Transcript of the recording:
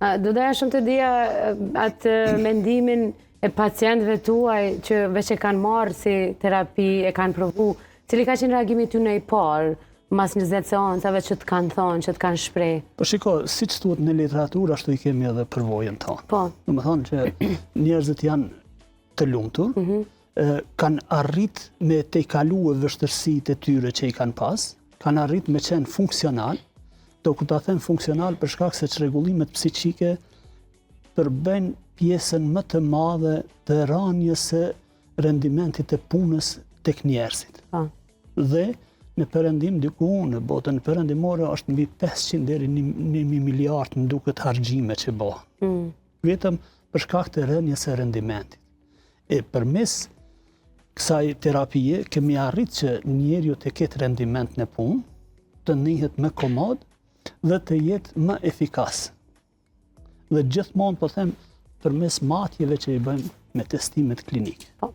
Do doja shumë të dija atë mendimin e pacientëve tuaj që veç e kanë marrë si terapi, e kanë provu, cili ka qenë reagimi ty në i parë, mas 20 seancave që të kanë thonë, që të kanë shpreh? Po shiko, si që thuhet në literaturë, ashtu i kemi edhe përvojën tonë. Po. Do të thonë që njerëzit janë të lumtur, kanë arrit me të i kaluë vështërsitë e tyre që i kanë pas, kanë arrit me qenë funksional, do ku ta them funksional për shkak se çrregullimet psiqike përbëjnë pjesën më të madhe të rënies së rendimentit të punës tek njerëzit. Dhe në perëndim diku në botën perëndimore është mbi 500 deri në 1 miliard më duket harxhime që bëhen. Vetëm për shkak të rënies së rendimentit. E përmes kësaj terapie kemi arrit që njeriu të ketë rendiment në punë, të njihet më komod dhe të jetë më efikas. Dhe gjithmonë po them përmes matjeve që i bëjmë me testimet klinike.